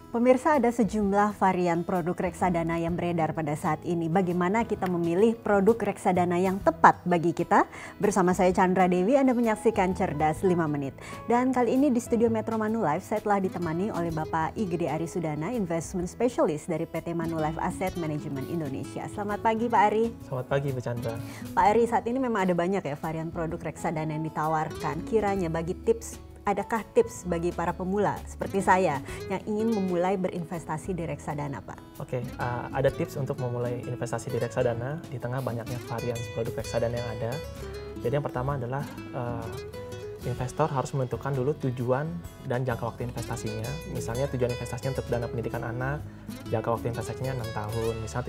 Pemirsa, ada sejumlah varian produk reksadana yang beredar pada saat ini. Bagaimana kita memilih produk reksadana yang tepat bagi kita? Bersama saya Chandra Dewi, Anda menyaksikan Cerdas 5 Menit. Dan kali ini di studio Metro Manulife, saya telah ditemani oleh Bapak I. Gede Ari Sudana, Investment Specialist dari PT Manulife Asset Management Indonesia. Selamat pagi Pak Ari. Selamat pagi Bu Chandra. Pak Ari, saat ini memang ada banyak ya varian produk reksadana yang ditawarkan. Kiranya adakah tips bagi para pemula seperti saya yang ingin memulai berinvestasi di reksadana, Pak? Oke, ada tips untuk memulai investasi di reksadana di tengah banyaknya varian produk reksadana yang ada. Jadi yang pertama adalah investor harus menentukan dulu tujuan dan jangka waktu investasinya. Misalnya tujuan investasinya untuk dana pendidikan anak, jangka waktu investasinya 6 tahun. Misalnya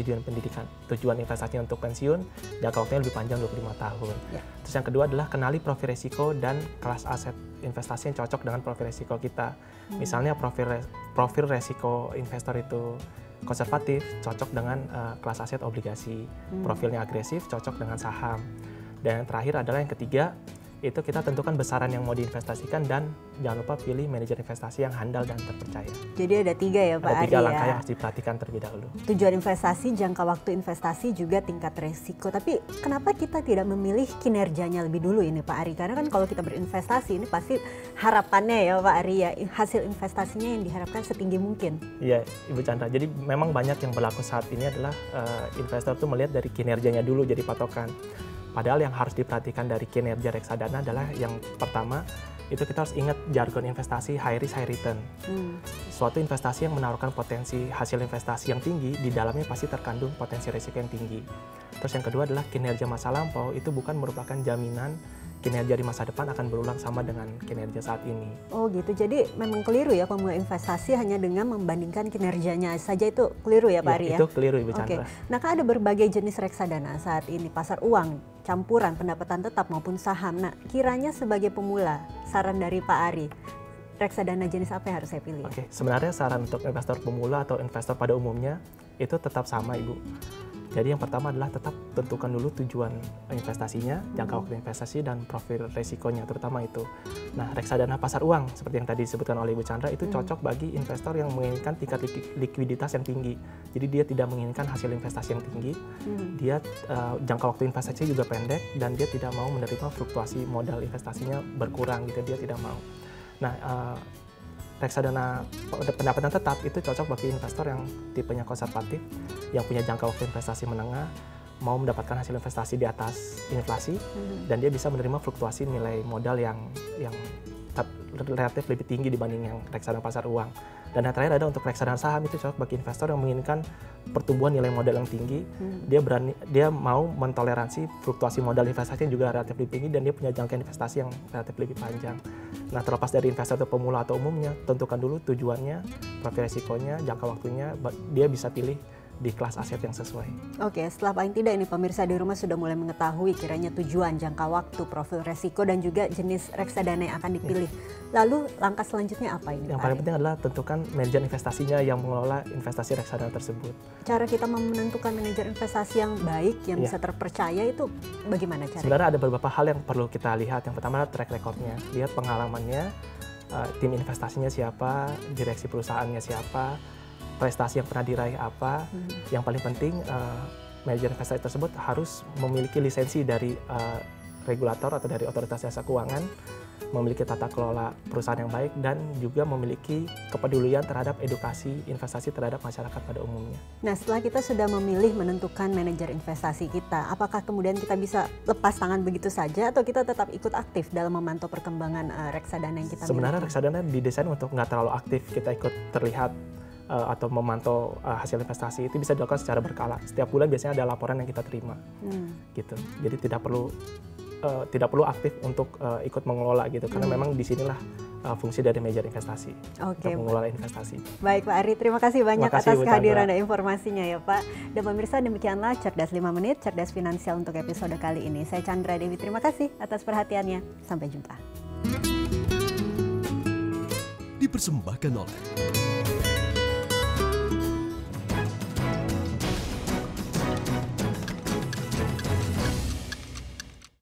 tujuan investasinya untuk pensiun, jangka waktunya lebih panjang 25 tahun. Ya. Terus yang kedua adalah kenali profil risiko dan kelas aset investasi yang cocok dengan profil risiko kita. Misalnya profil risiko investor itu konservatif, cocok dengan kelas aset obligasi. Profilnya agresif, cocok dengan saham. Dan yang terakhir adalah yang ketiga, itu kita tentukan besaran yang mau diinvestasikan dan jangan lupa pilih manajer investasi yang handal dan terpercaya. Jadi ada 3 ya Pak Ari. Ada 3 langkah yang harus diperhatikan terlebih dahulu. Tujuan investasi, jangka waktu investasi, juga tingkat resiko. Tapi kenapa kita tidak memilih kinerjanya lebih dulu ini Pak Ari? Karena kan kalau kita berinvestasi ini pasti harapannya ya Pak Ari ya, hasil investasinya yang diharapkan setinggi mungkin. Iya Ibu Chandra, jadi memang banyak yang berlaku saat ini adalah investor tuh melihat dari kinerjanya dulu jadi patokan. Padahal yang harus diperhatikan dari kinerja reksadana adalah yang pertama, itu kita harus ingat jargon investasi high risk high return. Suatu investasi yang menaruhkan potensi hasil investasi yang tinggi, di dalamnya pasti terkandung potensi risiko yang tinggi. Terus yang kedua adalah kinerja masa lampau, itu bukan merupakan jaminan kinerja di masa depan akan berulang sama dengan kinerja saat ini. Oh gitu, jadi memang keliru ya pemula investasi hanya dengan membandingkan kinerjanya saja, itu keliru ya Pak Ari ya? Itu keliru Ibu Chandra. Nah kan ada berbagai jenis reksadana saat ini, pasar uang, campuran, pendapatan tetap maupun saham. Nah kiranya sebagai pemula, saran dari Pak Ari, reksadana jenis apa yang harus saya pilih? Oke, sebenarnya saran untuk investor pemula atau investor pada umumnya itu tetap sama Ibu. Jadi yang pertama adalah tetap tentukan dulu tujuan investasinya, jangka waktu investasi, dan profil resikonya, terutama itu. Nah, reksadana pasar uang, seperti yang tadi disebutkan oleh Ibu Chandra, itu cocok bagi investor yang menginginkan tingkat likuiditas yang tinggi. Jadi dia tidak menginginkan hasil investasi yang tinggi, dia jangka waktu investasi juga pendek, dan dia tidak mau menerima fluktuasi modal investasinya berkurang, gitu, dia tidak mau. Nah, reksadana pendapatan tetap itu cocok bagi investor yang tipenya konservatif, yang punya jangka waktu investasi menengah, mau mendapatkan hasil investasi di atas inflasi, dan dia bisa menerima fluktuasi nilai modal yang relatif lebih tinggi dibanding yang reksadana pasar uang. Dan yang terakhir ada untuk reksadana saham, itu cocok bagi investor yang menginginkan pertumbuhan nilai modal yang tinggi, dia mau mentoleransi fluktuasi modal investasi yang juga relatif lebih tinggi, dan dia punya jangka investasi yang relatif lebih panjang. Nah, terlepas dari investor atau pemula atau umumnya, tentukan dulu tujuannya, profil resikonya, jangka waktunya, dia bisa pilih di kelas aset yang sesuai. Oke, setelah paling tidak ini pemirsa di rumah sudah mulai mengetahui kiranya tujuan, jangka waktu, profil resiko, dan juga jenis reksadana yang akan dipilih. Lalu langkah selanjutnya apa ini? Yang paling penting adalah tentukan manajer investasinya yang mengelola investasi reksadana tersebut. Cara kita menentukan manajer investasi yang baik, yang bisa terpercaya, itu bagaimana caranya? Sebenarnya ada beberapa hal yang perlu kita lihat. Yang pertama adalah track recordnya, lihat pengalamannya, tim investasinya siapa, direksi perusahaannya siapa, prestasi yang pernah diraih apa. Yang paling penting, manajer investasi tersebut harus memiliki lisensi dari regulator atau dari otoritas jasa keuangan, memiliki tata kelola perusahaan yang baik, dan juga memiliki kepedulian terhadap edukasi investasi terhadap masyarakat pada umumnya. Nah, setelah kita sudah memilih menentukan manajer investasi kita, apakah kemudian kita bisa lepas tangan begitu saja atau kita tetap ikut aktif dalam memantau perkembangan reksadana yang kita miliki? Sebenarnya reksadana didesain untuk nggak terlalu aktif kita ikut terlihat atau memantau hasil investasi. Itu bisa dilakukan secara berkala. Setiap bulan biasanya ada laporan yang kita terima, gitu. Jadi tidak perlu aktif untuk ikut mengelola gitu, karena memang disinilah fungsi dari manajer investasi, untuk mengelola investasi. Baik Pak Ari, terima kasih banyak atas kehadiran dan informasinya ya Pak. Dan pemirsa, demikianlah Cerdas 5 Menit, Cerdas Finansial untuk episode kali ini. Saya Chandra Dewi, terima kasih atas perhatiannya. Sampai jumpa. Dipersembahkan oleh